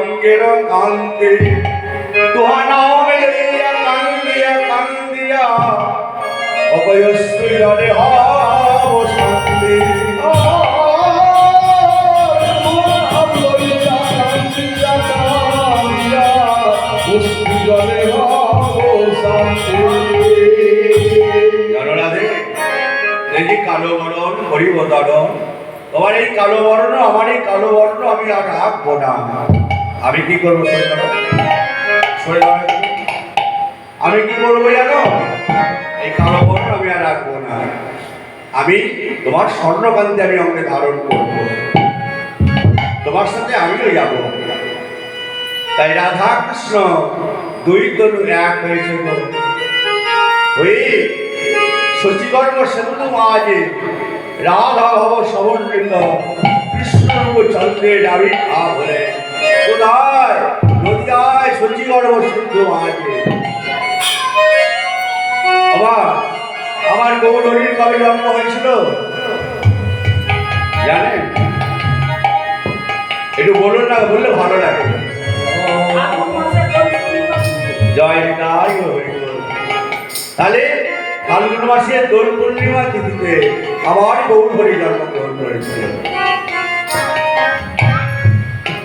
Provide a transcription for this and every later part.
গৌরাঙ্গের কান্তে তুহা নামে লইয়া কান্দিয়া কান্দিয়া অবয়স্ত্রী জলে হব শান্তি কালো বরণ হরিবদন তোমার এই কালো বর্ণ আমার এই কালো বর্ণ আমি আর রাখবো না। আমি কি করবো আমি কি করবো জানো? এই কালো বর্ণ আমি আর রাখবো না। আমি তোমার স্বর্ণকান্তি আমি অঙ্গে ধারণ করবো, তোমার সাথে আমিও যাব। তাই রাধা কৃষ্ণ দুই তনু এক হয়েছে হয়ে শচীগর্ভ সেতু মাঝে রাধা ভব সমন্বিত কৃষ্ণরূপ চন্দ্রের আবির্ভাব হলে কোথায় নদিয়ায় শচীগর্ভ সিদ্ধ মাঝে। আমার গৌরহরির কবে জন্ম হয়েছিল জানেন? একটু বলুন না, বললে ভালো লাগে। জয় নিতাই হরি। তাহলে ফাল্গুন মাসে দোল পূর্ণিমা তিথিতে আমার গৌরহরি জন্মগ্রহণ করেছিল।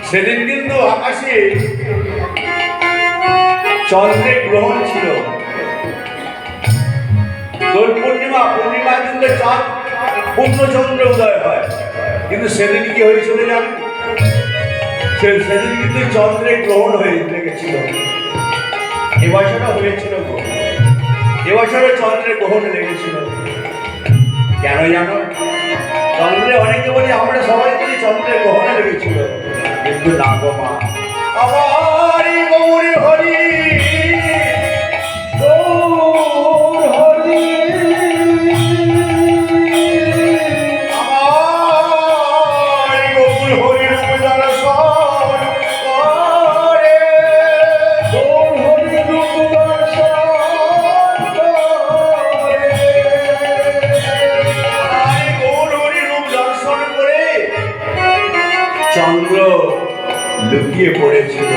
সেদিন কিন্তু আকাশে চন্দ্রের গ্রহণ ছিল। দোল পূর্ণিমা কিন্তু চাঁদ পূর্ণচন্দ্র উদয় হয়, কিন্তু সেদিন কি হয়েছিল জানেন? সেদিন কিন্তু চন্দ্রের গ্রহণ হয়ে লেগেছিল। এবছরও হয়েছিল, এবছরে চন্দ্রের গ্রহণ লেগেছিল। কেন জানো? চন্দ্রে অনেকে বলি আমরা সবাই বলি চন্দ্রের গ্রহণে লেগেছিল, কিন্তু না গো মা, আমার গৌরী হরি লুকিয়ে পড়েছিল।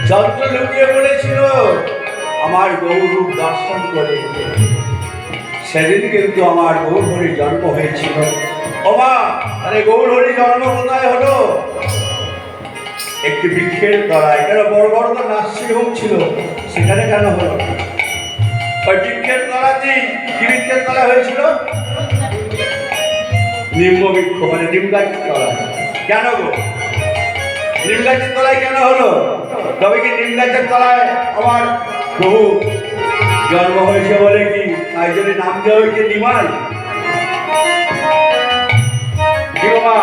চন্দ্র লুকিয়ে পড়েছিল আমার গৌরূপ দর্শন করে। সেদিন কিন্তু আমার গৌরহরির জন্ম হয়েছিল। ওমা, আরে গৌরহরির জন্ম কোথায় হলো? একটি বৃক্ষের তলায়। কেন? বড় বড় তো নার্সিংহোম ছিল, সেখানে কেন হলো? ওই বৃক্ষের তলাতেই। কি বৃক্ষের তলায় হয়েছিল? নিম্ন বৃক্ষ, মানে নিম গাছের তলায়। কেন গো নিম গাছের তলায় কেন হলো? তবে কি নিম গাছের তলায় আমার প্রভু জন্ম হয়েছে বলে কি তাই জন্য নাম দেওয়া হয়েছে নিমাই? কি বাবা,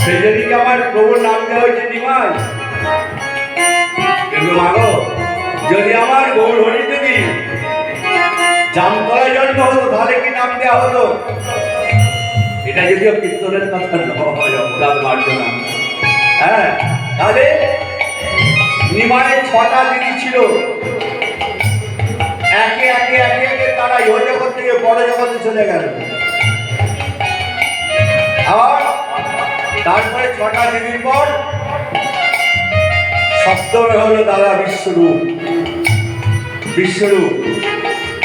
সেই জন্য কি আমার প্রভুর নাম দেওয়া হয়েছে নিমাই? কিন্তু মাগো, যদি আমার গৌরহরি যদি জামতলায় জন্ম হতো তাহলে কি নাম দেওয়া হতো? এটা যদিও কীর্তনের কথা নয়, অপরাধ মার্জ না। হ্যাঁ, তাহলে নিমায়ের 6টা দিদি ছিল। একে একে একে একে তারা ইহ জগৎ থেকে বড় জগতে চলে গেল। আর তারপরে 6টা দিদির পর সপ্তমে হলো দাদা বিশ্বরূপ।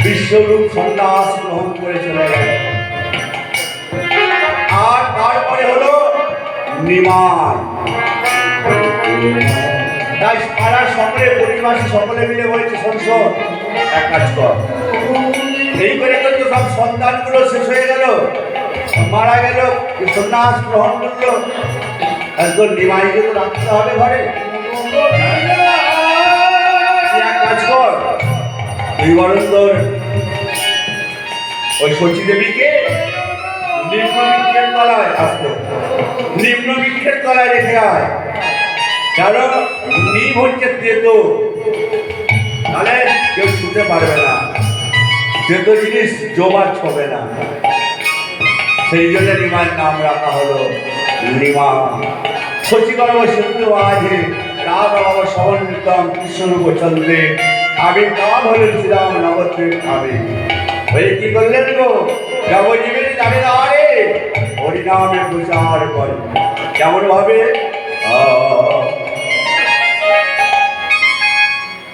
বিশ্বরূপ সন্ন্যাস গ্রহণ করে চলে গেল। আর তারপরে হলো নিমাই। তাই পাড়ার সকলে পরিবাসী সকলে মিলে বলেছে সংসদ এক কাজ কর। এই করে কিন্তু সব সন্তানগুলো শেষ হয়ে গেল, মারা গেল, সন্ন্যাস গ্রহণ করলো। একজন নিমাইকে তো রাখতে হবে ঘরে। এক কাজ কর, তুই বরং তোর ওই শচী দেবীকে নিম্ন বৃক্ষের তলায় আসতো, নিম্ন বৃক্ষের তলায় রেখে আয়। কেন? নিম হচ্ছে তেতো, তাহলে কেউ ছুতে পারবে না, তেতো জিনিস জোবার ছবে না। সেই জন্য নিমার নাম রাখা হলো নিমা। শচীগর্ভ সিন্ধু মাঝে রাধা বাবা সমন্বিতম কৃষ্ণরূপ চন্দ্রে আবির্ভাব হলেন শ্রীরাম নবদ্বীপ ভাবে। হয়ে কি করলেন গো? নবজীবের দাঁড়ে দাঁড়ে হরিনামের প্রচার করে। কেমন ভাবে?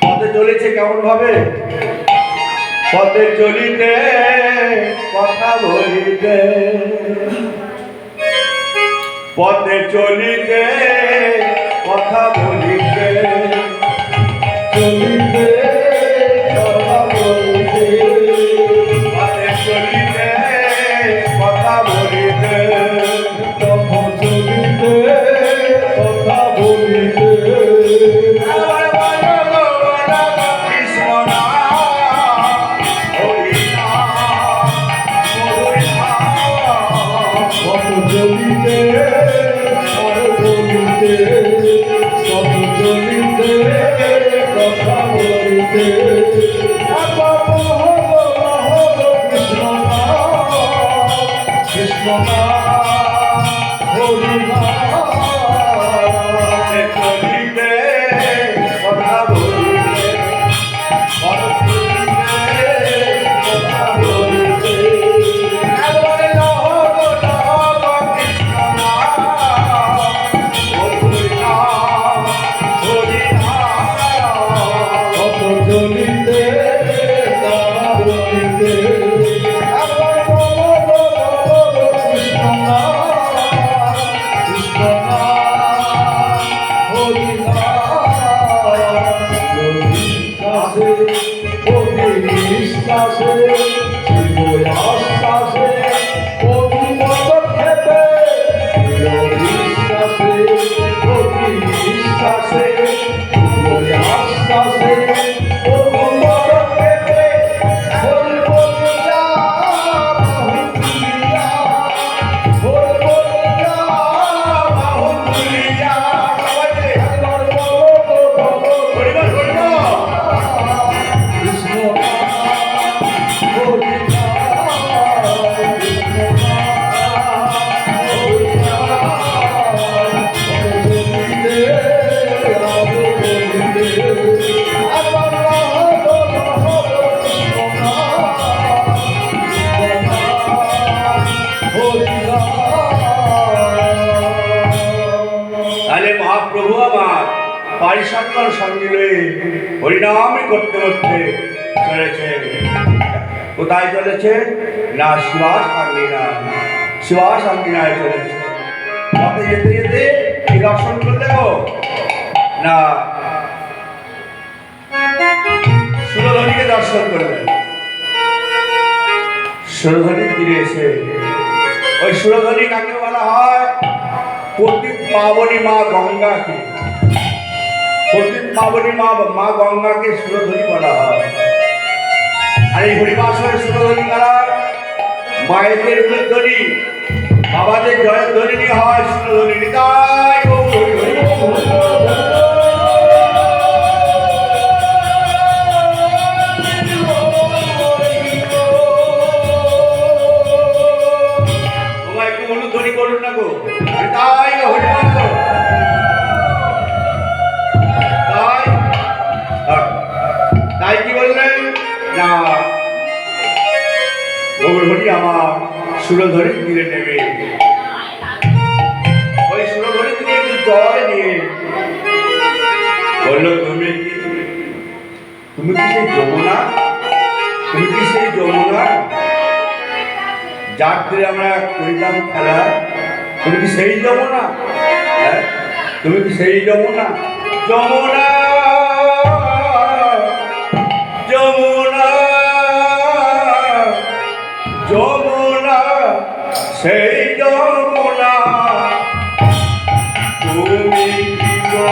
পথে চলেছে কেমন ভাবে? পথে চলিতে কথা বলিতে, পথে চলিতে কথা বলিতে, চলিতে কথা বলিতে, পথে চলিতে কথা বলিতে, পথ চলিতে কথা বলিতে। মহাপ্রভু আমার পারিষদগণ সঙ্গে লয়ে হরিনামই করতে করতে চলেছে। কোথায় চলেছে? না শিবাস আঙ্গিনা, শিবাস আঙ্গিনায় চলেছে। পথে যেতে যেতে কি দর্শন করলে গো? না সুরধনীকে দর্শন করলেন। সুরধনীর তীরে এসে, ওই সুরধনী কাকে বলা হয়? পতিত পাবনী মা গঙ্গাকে, পতিত পাবনী মা গঙ্গাকে সুরধনী বলা হয়। আর এই হরিবাসরের সুরধনী কারা? মায়েদের উলধ্বনি, বাবাদের জয়ধ্বনি হয় সুরধনী। নিতাই একটু উলধ্বনি করুন না গো। তাই হরিবংশ, তাই কি বললেন? না গৌরহরি আমার সুরধরির তীরে নেবে। ওই সুরধরির তীরে একটু জল নিয়ে বলল, তুমি কি সেই যমুনা? তুমি কি সেই যমুনা যার তীরে আমরা করিতাম খেলা? তুমি কি সেই যমুনা? হ্যাঁ, তুমি কি সেই যমুনা? যমুনা যমুনা যমুনা, সেই যমুনা তুমি কি গো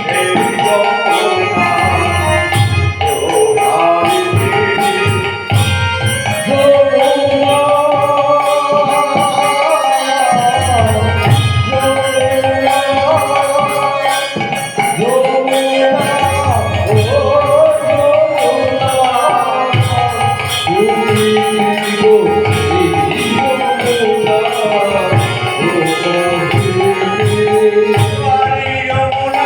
সেই যমুনা? যমুনা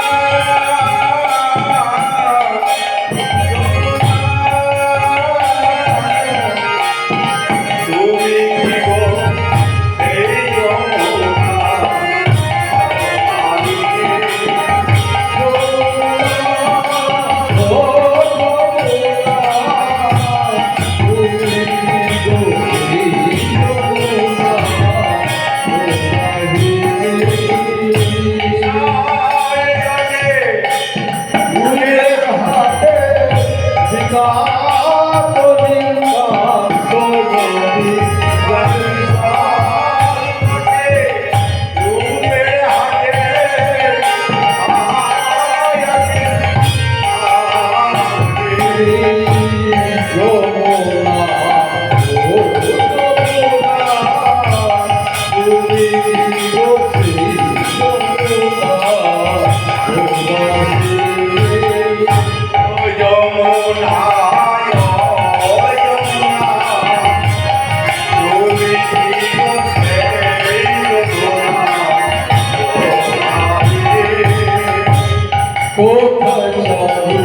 কোথায় চালু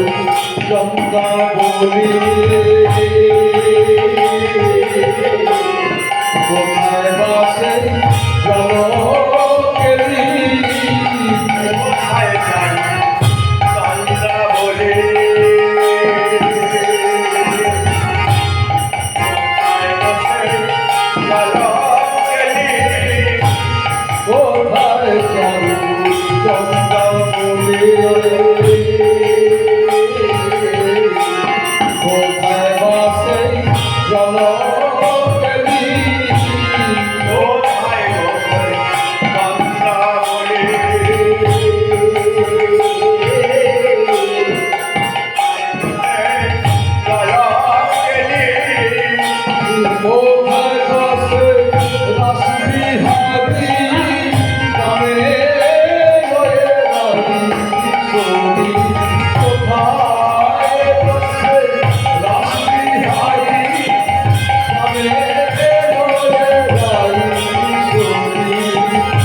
গঙ্গা বলি কোথায় বাসে জলকেলি কোথায় যাই গঙ্গা বলে কোথায় বসে জলকেলি কোথায় চালু গঙ্গা বলি কোথায় বাসে জলকেলি কোথায় বসে গঙ্গা বলে কোথায় বাসে রাসবিহারী গানে লয়ে রানী কিশোরী কোথায় বাসে রাসবিহারী গানে লয়ে রানী কিশোরী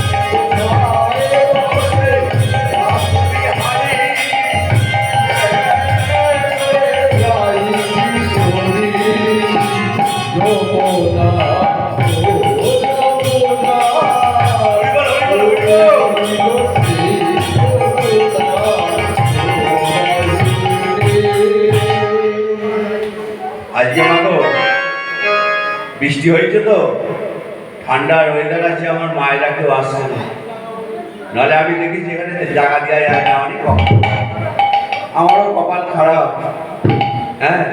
কোথায় বাসে রানী কিশোরী যমুনা ও যমুনা আজকে মাগো বৃষ্টি হয়েছে তো ঠান্ডার ওয়েদার আছে, আমার মায়েরা কেউ আসছে না, নাহলে আমি দেখি এখানে জায়গা দেওয়া যায় না অনেক কষ্ট। আমারও কপাল খারাপ, হ্যাঁ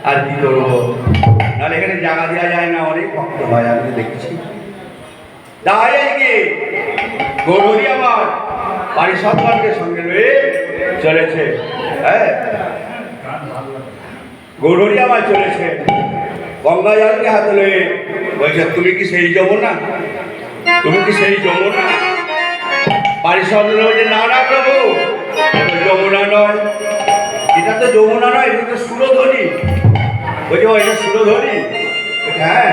আর কি করবো, নাহলে এখানে জায়গা দেওয়া যায় না, অনেক কষ্ট হয়, আমি তো দেখছি। তাই আজকে গৌরী আমার বাড়ির সন্তানকে সঙ্গে রয়ে চলেছে, হ্যাঁ গৌরী আমার চলেছে গঙ্গা জলকে হাতে লয়ে বলছে, তুমি কি সেই যমুনা, তুমি কি সেই যমুনা? বাড়ির সন্তান বলছে, না না প্রভু, এটা তো যমুনা নয়, এটা তো যমুনা নয়, এটা তো সুরধ্বনি। বলছে, ও এটা সুরধ্বনি? হ্যাঁ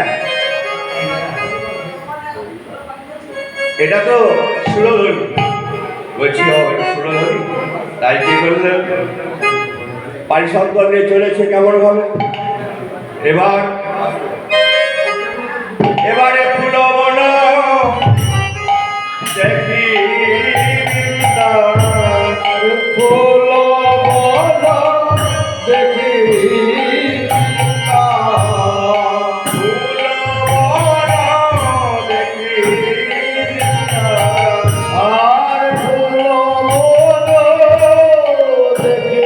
এটা তো সুরধ্বনি। বলছি, ও এটা সুরধ্বনি। তাই কি করলে বাড়ির সন্তান নিয়ে চলেছে কেমন ভাবে। এবারে ফুলো বলো দেখি ফুল বলা দেখি আর ফুল বলো দেখি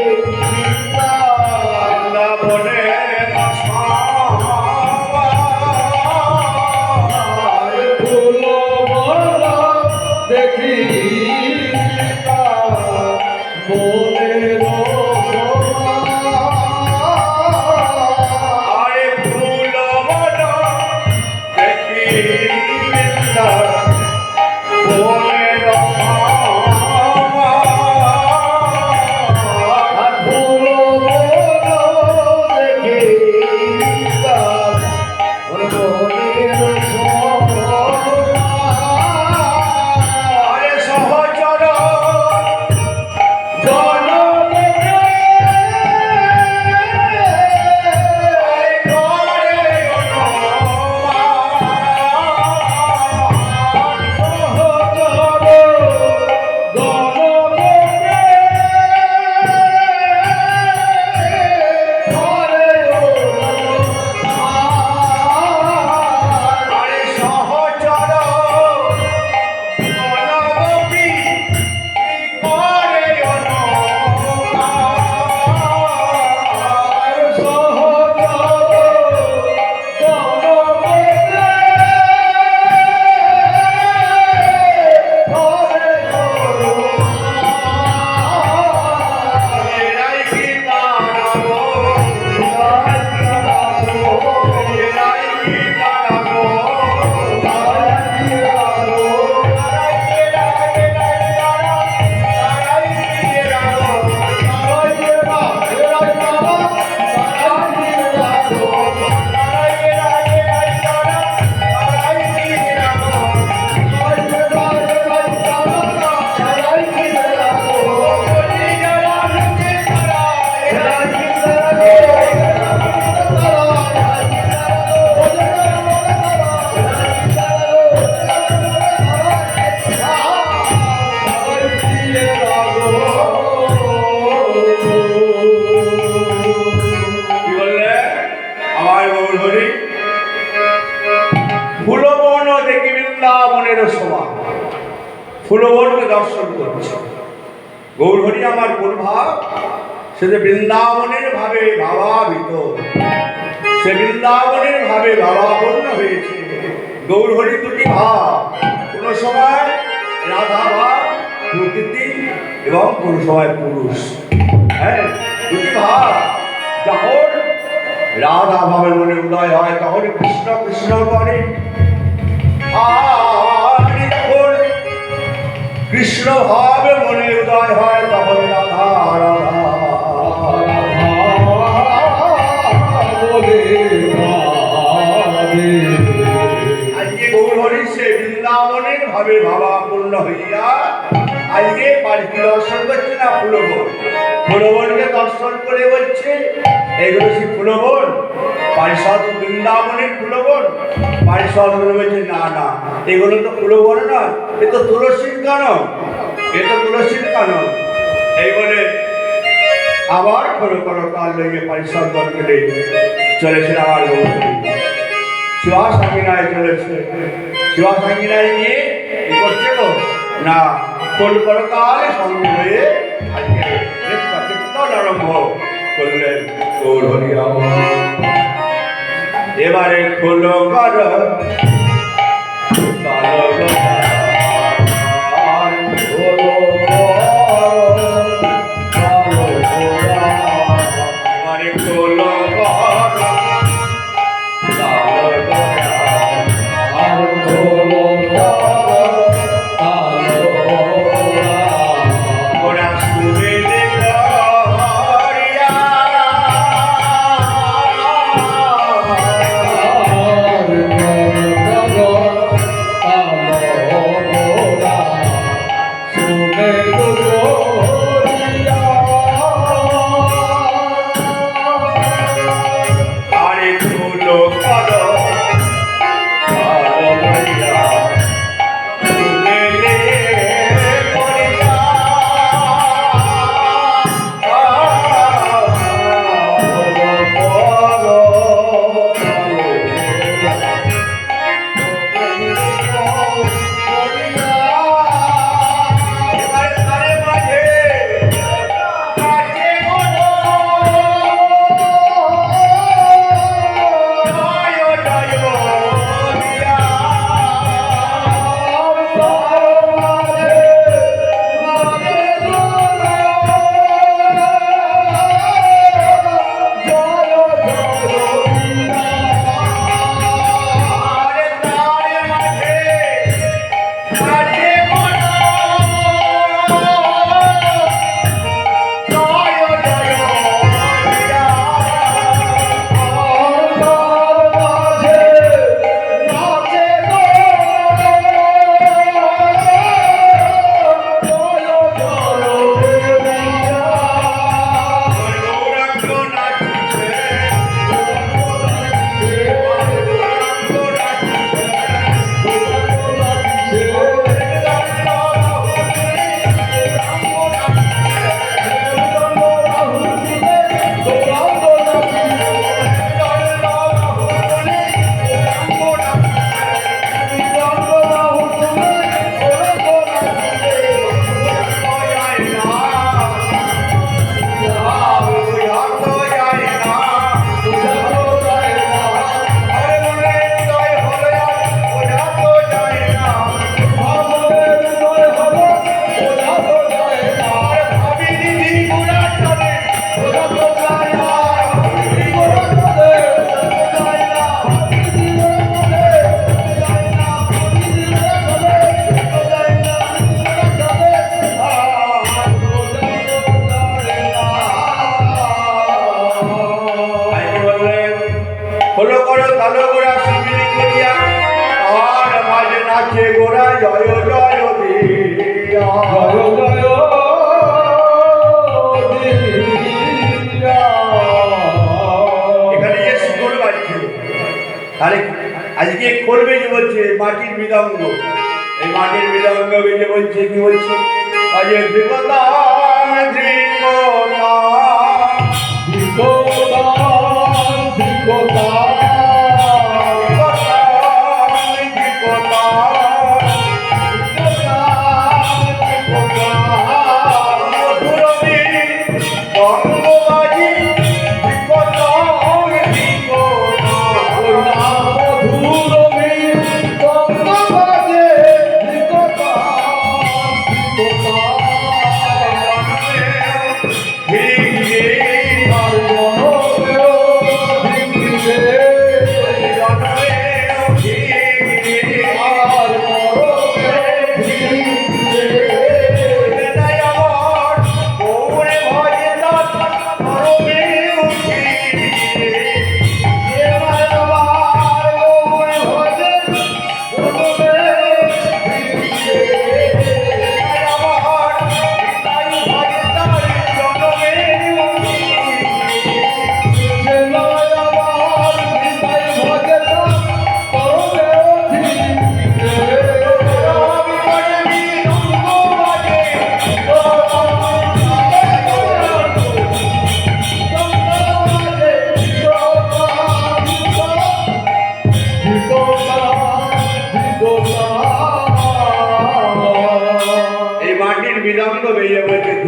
বনে সমান ফুলবনকে দর্শন করছে। গৌরহরি আমার প্রভাব, সে যে বৃন্দাবনের ভাবে ভাবাবিত, সে বৃন্দাবনের ভাবে ভাবাপন্ন হয়েছে। গৌরহরি দুটি ভাব, কোন সময় রাধা ভাব প্রকৃতি এবং কোন সময় পুরুষ। হ্যাঁ, দুটি ভাব যখন রাধা ভাবের মনে উদয় হয় তখন কৃষ্ণ কৃষ্ণ করে, আর যখন কৃষ্ণ ভাবে মনে উদয় হয় তখন রাধা রাধা আজকে গৌরহরি সে বৃন্দাবনের ভাবে ভাবাপূর্ণ হইয়া আজকে বাড়িতে দর্শন করছে না ফুলবন। ফুলবনকে দর্শন করে বলছে এগুলো সে ফুলবন, পারিষদ বৃন্দাবনের ফুলবন। পারিষদ বলছে না না, এগুলো তো ফুলবন না, এ তো তুলসীর কানন, এ তো তুলসীর কানন। এই বলে আবার কোনো কোনো কাল লেগে পারিষদ দলকে চলেছে আমার গৌরহরি। শিবা সাঙ্গিনায় চলেছে, শিবা সাঙ্গিনায় গিয়ে কি করছে গো না, কোন কালে সঙ্গে হয়ে আজকে কীর্তন আরম্ভ করলেন গৌরহরি। এবারে খোলো কর নাচে গোরা জয় জয় দিয়া জয় জয় দিয়া। এখানে যে সুর বাজছে তাহলে আজকে করবে যে বলছে মাটির মৃদঙ্গ, এই মাটির মৃদঙ্গ বেজে বলছে কি বলছে আজকে ধ্রিকতা ধ্রিকতা ধ্রিকতা ধ্রিকতা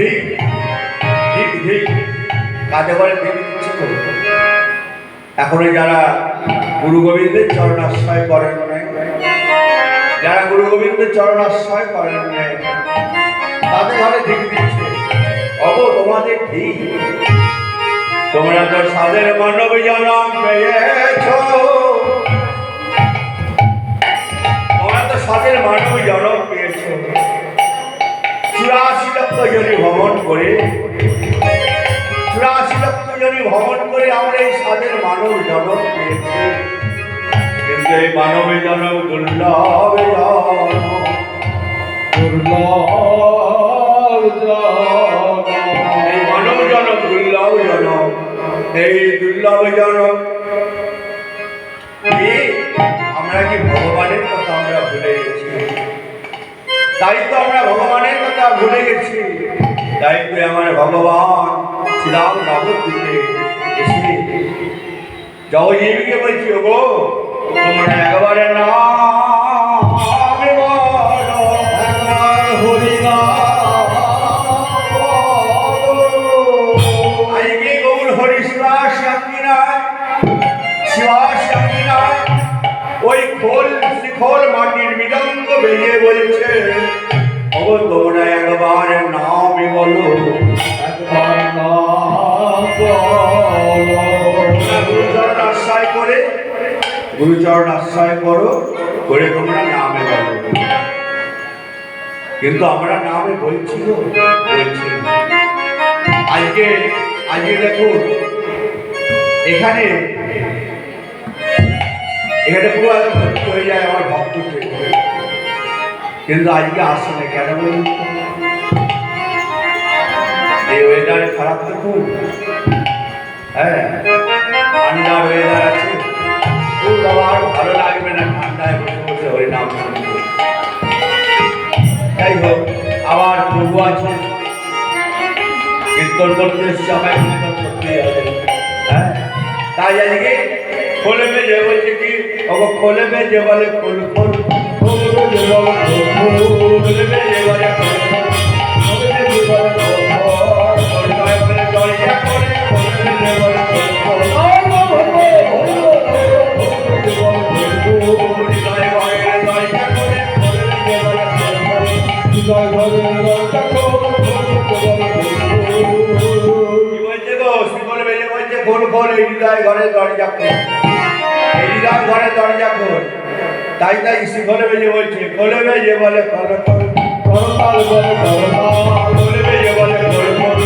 ধিক ধিক ধিক কাজে বলে দেখে দিচ্ছে তো এখনো যারা গুরু গোবিন্দের চরণাশ্রয় করেন নাই, যারা গুরু গোবিন্দের চরণাশ্রয় করেন নাই তাদের ঘরে দেখে দিচ্ছে অব তোমাদের ঠিক তোমরা তো সাদের মানব জনম পেয়েছ, তোমরা তো সাদের মানব জনম পেয়েছ 84 লক্ষ জনি ভ্রমণ করে 84 লক্ষ জনি ভ্রমণ করে আমরা এই সাদের মানব জনম পেয়েছি, কিন্তু এই মানব জনম দুর্লভ এই মানব জনম দুর্লভ জনম, এই দুর্লভ জনম আমরা কি ভগবানের কথা আমরা ভুলে গেছি? তাই তো আমরা ভগবানের কথা ভুলে গেছি, তাই তো আমার ভগবান শ্রীরাম নবদ্বীপে এসে জয়দেবীকে বলছি ওগো তোমরা একবারে নাম বলো, একবার হরিনাম আজকে গৌর হরি শিবা শান্তিনাথ শিবা শান্তিনাথ ওই খোল শিখোল মাটির মৃদঙ্গ বেরিয়ে বলছে ওগো তোমরা একবার নামই বলো, একবার নাম বলো। গুরুচরণ আশ্রয় করে গুরুচরণ আশ্রয় করো করে তোমরা নামে বলো, কিন্তু আমরা নামে বলছি বলছি আজকে আজকে দেখুন এখানে এখানে পুরো একদম ভর্তি হয়ে যায় আমার ভক্ত, কিন্তু আজকে আসে না কেন বলুন? এই ওয়েদারে খারাপ তো খুব, হ্যাঁ ঠান্ডার ওয়েদার আছে খুব, আবার ভালো লাগবে না ঠান্ডায় বসে বসে হরিনাম শুনতে। যাই হোক আবার প্রভু আছেন কীর্তন করতে এসছে, আমায় কীর্তন করতেই হবে, হ্যাঁ তাই আজকে খোলে মেজে বলছে কি ওগো খোলে মেজে বলে খোল খোল খোলে মেজে বলে খোল খোলে মেজে বলে খোল খোলে মেজে বলে খোল খোল বলে দরজা করে খোলে মেজে বলে খোল খোল হৃদয় ঘরে দরজা করে খোলে মেজে বলে খোল খোল হৃদয় ঘরে দরজা কি বলছে গো শিবল বেজে বলছে খোল খোল হৃদয় ঘরে দরজা খোল, হৃদয় ঘরে দরজা খোল, তাই তাই শিখলে বেজে বলছে খোলে বেজে বলে খোল খোল করতাল বলে করতাল খোলে বেজে বলে খোল খোল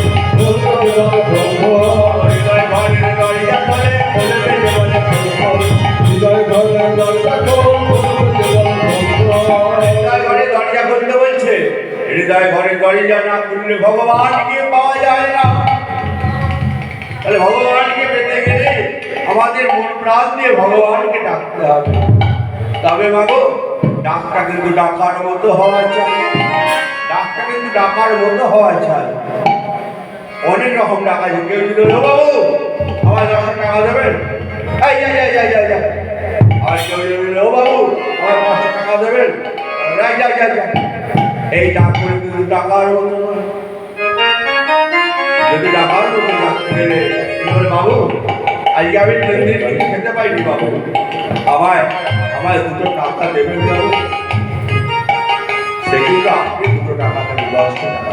হৃদয় ঘরে দরজা খোলে খোলে বেজে বলে খোল খোল হৃদয় ঘরে দরজা খোল হৃদয় ঘরে দরজা খুলতে বলছে, হৃদয় ঘরে দরজা না খুললে ভগবানকে পাওয়া যায় না, তাহলে ভগবানকে পেতে গেলে আমাদের মন প্রাণ দিয়ে ভগবানকে ডাকতে হবে, তবে মাগো ডাকটা কিন্তু ডাকার মতো হওয়া চাই, ডাকটা কিন্তু ডাকার মতো হওয়া চাই। অনেক রকম ডাকা আছে, কেউ যদি ও বাবু আমার 10 টাকা দেবেন, আর কেউ যদি ও বাবু আমার 500 টাকা দেবেন, এই ডাক করে কিন্তু ডাকার মতো নয়। যদি ডাকার মতো ডাকতে গেলে বাবু আজকে আমি 3 দিন খেতে পাইনি বাবু, আমায় 2 টাকা দেবেন বাবু, সে কিন্তু আপনি 2 টাকা দেবেন 10 টাকা,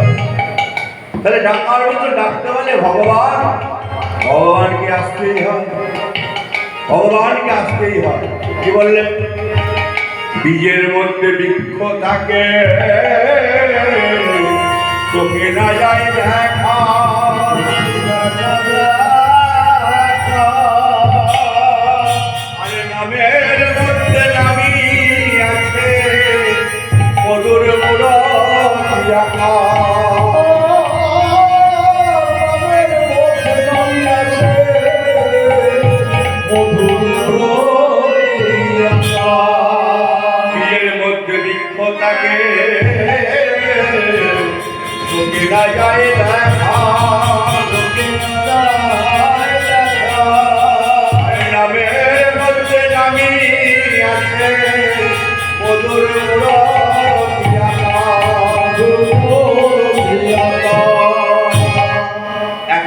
তাহলে ডাকার মতো ডাকতে হলে ভগবানকে আসতেই হয়, ভগবানকে আসতেই হয়। কি বললেন? বীজের মধ্যে বৃক্ষ থাকে চোখে না যায় দেখা, আরে নামের মধ্যে নামি আছে মধুর মুরতি আঁকা, থাকে চোখে না যায় দেখা, নামের মধ্যে নামি আছে মধুর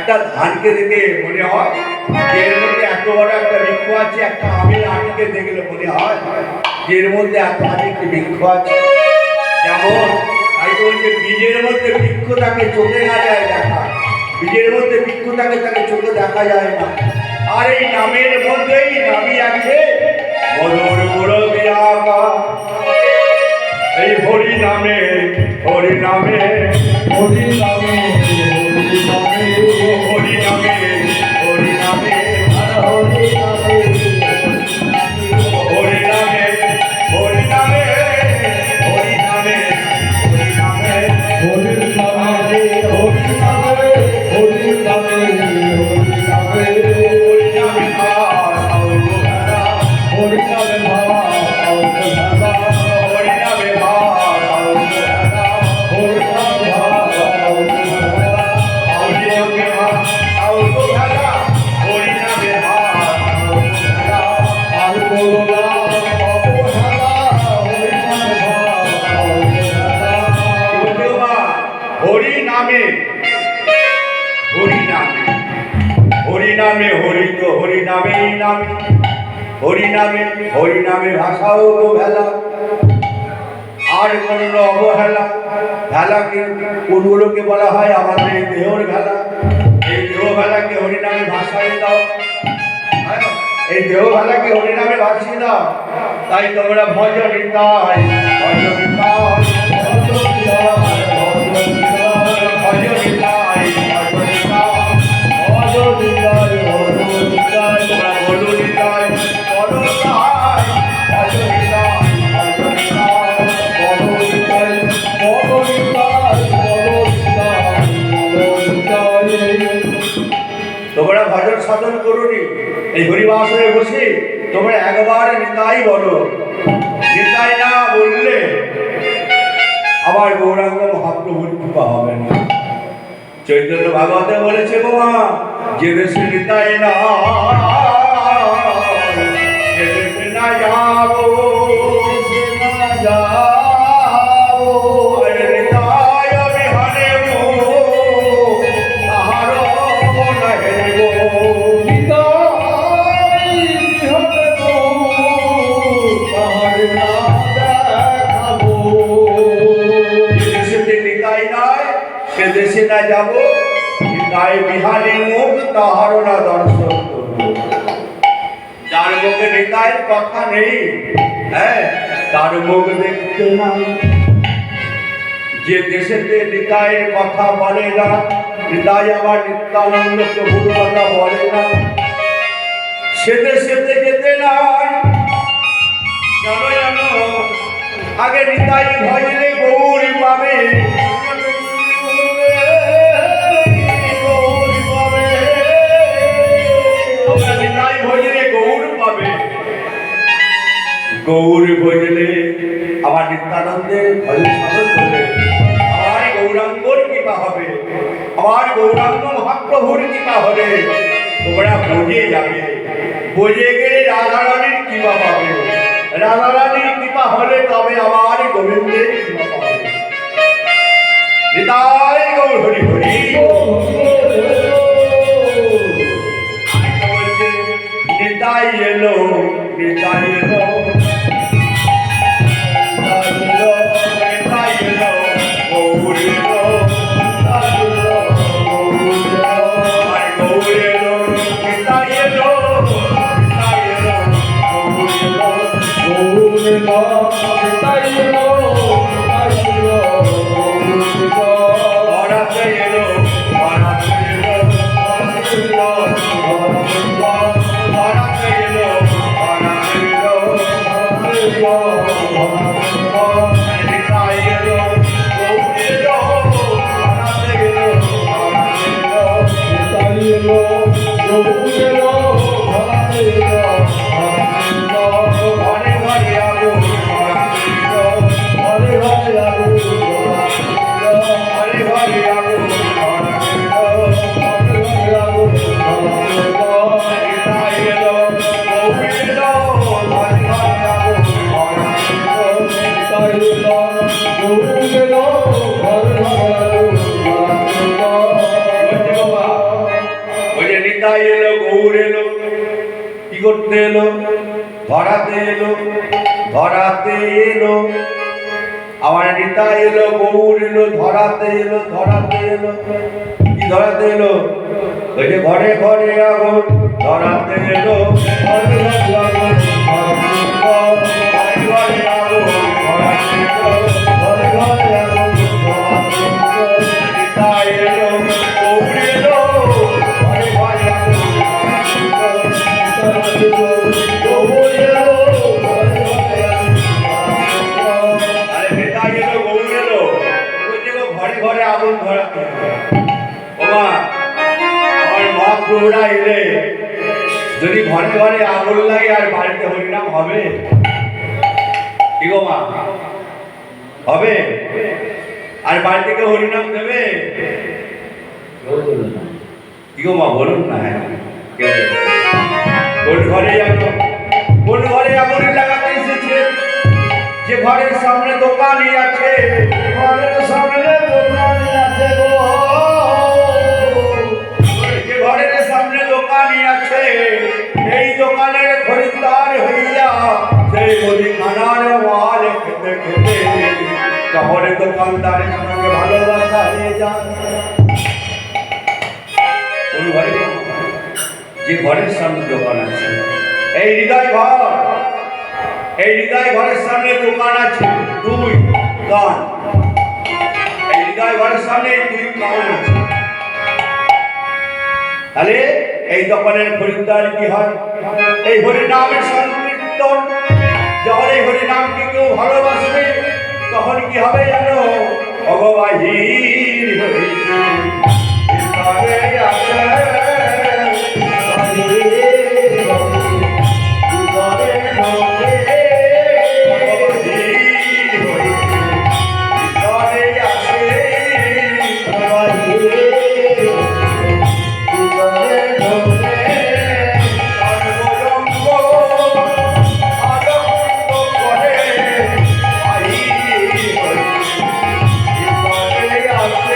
একটা ধানকে দেখে মনে হয় যে এর মধ্যে এত বড় একটা বৃক্ষ আছে, একটা আমের আটিকে দেখলে মনে হয় যে এর মধ্যে এত একটি বৃক্ষ আছে। যেমন তাই তো বলছে বীজের মধ্যে বৃক্ষ তাকে চোখে না যায় দেখা, বীজের মধ্যে বৃক্ষ তাকে চোখে দেখা যায় না। আর এই নামের মধ্যেই নামি আছে মধুর মুরলী আঁকা। এই হরি নামে হরি নামে হরি নামে হরি নামে হরি নামে হরি নামে হরি নামে হরি নামে হরি নামে হরি নামে হরি নামে হরি নামে হরি নামে হরি নামে হরি নামে হরি নামে হরি নামে ভাবা আউতধারা হরি নামে হরি নামে ভাবা আউতধারা হরি নামে হরি নামে আর করোনা অবহেলা হরি নামে ভাবা আউতধারা হরি নামে হরি নামে হরি নামে হরি তো হরি নামেই নামে হরি নামে ভাষাও ভেলা আর কোন অবহেলা। ভেলাকে কোনগুলোকে বলা হয় আমাদের এই দেহর ভেলা। এই দেহ ভেলাকে হরি নামে ভাষায় দাও, হ্যাঁ? এই দেহ ভেলাকে হরি নামে ভাসিয়ে দাও। তাই তোমরা ভজ নিতাই ভজ নিতাই ভজ নিতাই ভজ নিতাই তোমরা বলো নিতাই বলো নিতাই ভজ নিতাই ভজ নিতাই তোমরা ভজন সাধন করুনি এই হরিবাসরে বসে তোমরা একবার নিতাই বলো। নিতাই না বললে আবার গৌরাঙ্গ মহাপ্রভুর কৃপা হবে না। চৈতন্য ভাগবতে বলেছে গোমা যে দেশে নিতাই না সে দেশে না যাবো নিতাই বিহানে তাহার না হেরিব। সে দেশে না যাব নিতাই বিহানে মুখ তাহার না দর্শন করব। যার মুখে নিতাইয়ের কথা নেই, হ্যাঁ, তার মুখ দেখতে নাই। যে দেশেতে নিতাইয়ের কথা বলে না, নিতাই আমার নিত্যানন্দ প্রভুর কথা বলে না, সে দেশেতে যেতে নাই। জানো জানো আগে নিতাই ভজলে গৌরী পাবে, নিতাই ভজলে গৌর পাবে। গৌর ভজলে আমার নিত্যানন্দের ভজন সাধন করলে আমার গৌরাঙ্গর কৃপা হবে, আমার গৌরাঙ্গ মহাপ্রভুর কৃপা হবে। তোমরা বোঝে যাবে, বোঝে গেলে রাধারানীর কৃপা পাবে। রাধারানীর কৃপা হলে তবে আমার গোবিন্দের কৃপা পাবে। নিতাই গৌর হরি হরি। নিতাই এলো নিতাই এলো নিতাই এলো গৌর এলো গৌর এলো নিতাই এলো নিতাই এলো গৌর এলো হরাতে এলো হরাতে এলো হরাতে এলো হরাতে এলো নিতাই এলো গৌর এলো হরাতে এলো হরাতে এলো ঘরে ঘরে আগুন হরাতে এলো ঘরে ঘরে আগুন হরাতে এলো নিতাই এলো গৌর এলো ঘরে ঘরে আগুন হরাতে এলো বলছে বাবা নিতাই এলো, গৌর এলো, কি করতে এলো? ধরাতে এলো, ধরাতে এলো। আমার নিতাই এলো, গৌর এলো, ধরাতে এলো, ধরাতে এলো। কি ধরাতে এলো? ওই যে ঘরে ঘরে আগুন ধরাতে এলো, ঘরে ঘরে আগুন ধরাতে এলো, ঘরে ঘরে আগুন ধরাতে এলো, ঘরে ঘরে আগুন ধরাতে এলো। নিতাই এলো, গৌর এলো, ঘরে ঘরে আগুন ধরাতে এলো, গৌর এলো, ঘরে ঘরে আগুন ধরাতে এলো। আরে নিতাই এলো, গৌর এলো, ওই যে ঘরে ঘরে আগুন ধরাতে এলো। ওমা, আমার মহাপ্রভুরা এলে যদি ঘরে ঘরে আগুন লাগে আর বাড়িতে হরিনাম হবে? কি গো মা, হবে? আর বাড়ি থেকে হরিনাম দেবে? কি গো মা, বলুন না। কোন ঘরে কোন ঘরে আগুন লাগাতে এসেছে? যে ঘরের সামনে দোকানই আছে, ঘরের সামনে দোকানই আছে গো, যে ঘরের সামনে দোকানই আছে, এই দোকানের খরিদ্দার হইয়া সেই মুদিখানার মাল খেতে খেতে শহরে দোকানদারের সঙ্গে ভালোবাসা হয়ে যায়। কোন ঘরে? যে ঘরের সামনে দোকান আছে, এই হৃদয় ঘর, এই হৃদয় ঘরের সামনে দোকান আছে, দুই দোকান, এই হৃদয় ঘরের সামনে দুই দোকান আছে। তাহলে এই দোকানের খরিদ্দার কি হয়? এই হরিনামের সংকীর্তন। যখন এই হরিনামকে কেউ ভালোবাসবে তখন কি হবে জানো? অগবাহীর হইতে ভিতরে আসে, ভিতরে ঢোকে, অগবাহীর হইতে ভিতরে আসে, অগবাহীর ভিতরে ঢোকে, সর্বরঙ্গ আনন্দ করে বাহির হইতে ভিতরে আসে।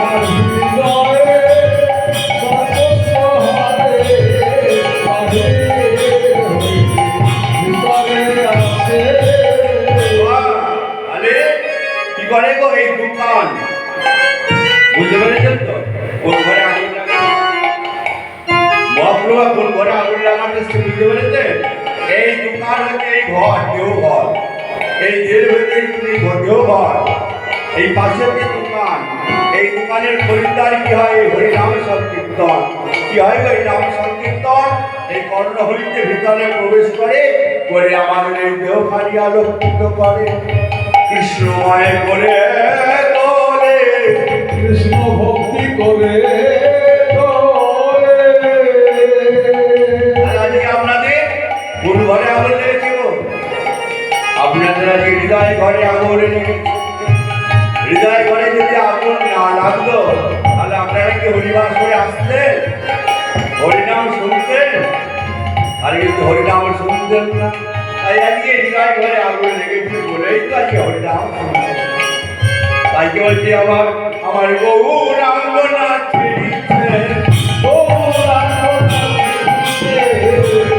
আর হৃদয়ে সর্বস্ব হারে বাহির হইতে ভিতরে আসে। আরে কি করে গো এই দোকান? বুঝতে পেরেছেন তো? কোন ঘরে আগুন লাগানো? মহাপ্রভু কোন ঘরে আগুন লাগানো বুঝতে পেরেছেন? এই দোকান হচ্ছে এই ঘর, কেউ ঘর, এই জেল হচ্ছে এই কেউ ঘর, এই পাশে যে দোকান, এই দোকানের খরিদ্দার কি হয়? হরিনাম সংকীর্তন। কি হয় গো এই নাম সংকীর্তন? এই কর্ণহরিতে ভিতরে প্রবেশ করে, করে আমাদের এই দেহখানি আলোকিত করে, কৃষ্ণময় করে তোলে, কৃষ্ণ ভক্তি করে তোলে। আর আজকে আপনাদের কোন ঘরে আগুন লেগেছে গো? আপনাদের আজকে হৃদয় ঘরে আগুন লেগেছে। হৃদয় ঘরে যদি আগুন না লাগতো তাহলে আপনারা কি হরিবাস করে আসতেন? হরিনাম শুনতেন? আর কিন্তু হরিনাম শুনতেন না। তাই আজকে হৃদয় ঘরে আগুন লেগেছে বলেই তো আজকে হরিনাম শুনতেন। তাই কি বলছি, আমার গৌরাঙ্গ নাচিছে, গৌরাঙ্গ নাচিছে,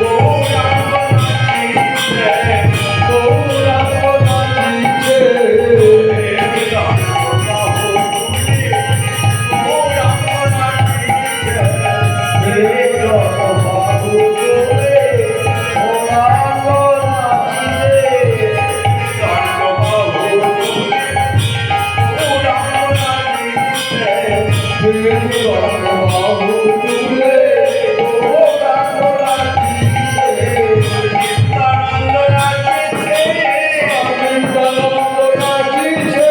গৌরাঙ্গ নাচিছে, গৌরাঙ্গ নাচিছে, বাবু তোলে, গৌরাঙ্গ নাচিছে, বাবু তুলে গৌরাঙ্গ নাচিছে, নিত্যানন্দ নাচিছে, নিত্যানন্দ নাচিছে,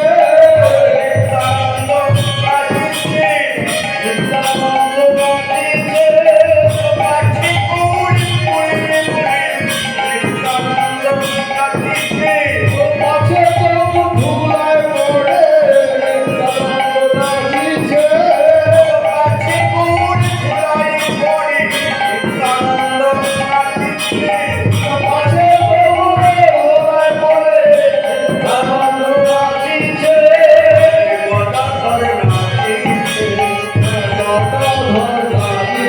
পাছে পাছে কেমন ধুলায় পড়ে নিত্যানন্দ নাচিছে, পাছে কেমন ধুলায় পড়ে নিত্যানন্দ নাচিছে, গদাধর নাচিছে,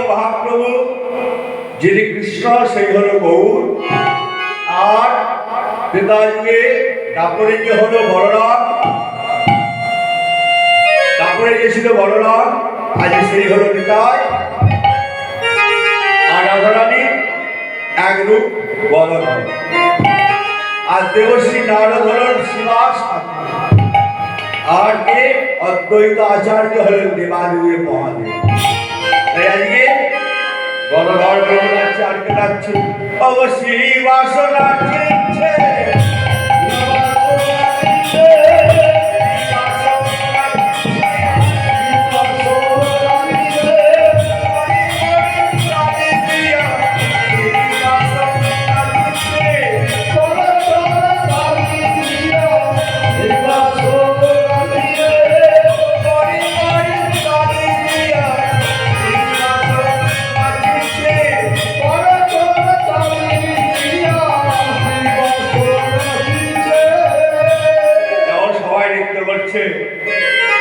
মহাপ্রভু যিনি কৃষ্ণ সেই হলো গৌর, আর ত্রেতাযুগে তারপরে যে হলো বলরাম, তারপরে যে ছিল বলরাম, আজ সেই হলো নিতাই, আর রাধারানী এক রূপ বলরাম, আর দেবশ্রী নারদ হলেন শ্রীবাস, আর কে অদ্বৈত আচার্য হলেন দেবাদেবের মহাদেব। তাই আজকে বলরাম প্রভু নাচছে, আর কে নাচছে? অবশ্যই বাসনা চিনছে,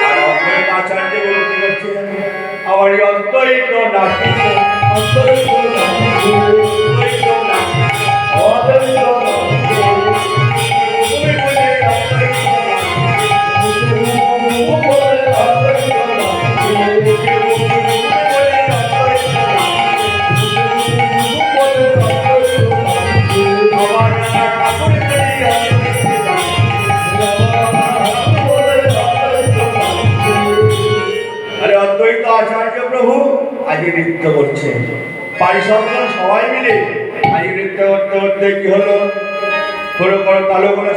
আর অদ্বৈত আচার্য বলতে করছে আমার এই অদ্বৈত নাচিছে, অদ্বৈত নাচিছে, অদ্বৈত নাচিছে, অদ্বৈত নাচিছে, তুমি বলে অদ্বৈত নাচিছে, তুমি বলে অদ্বৈত নাচিছে, তুমি বলে অদ্বৈত নাচিছে, তুমি বলে অদ্বৈত নাচিছে, আমার ঠাকুর বলে অদ্বৈত নাচিছে। আরে অদ্বৈত আচার্য প্রভু আজকে নৃত্য করছে, পারিষদগণ সবাই মিলে আজকে নৃত্য করতে করতে কি হলো, কোনো কোনো কালো করে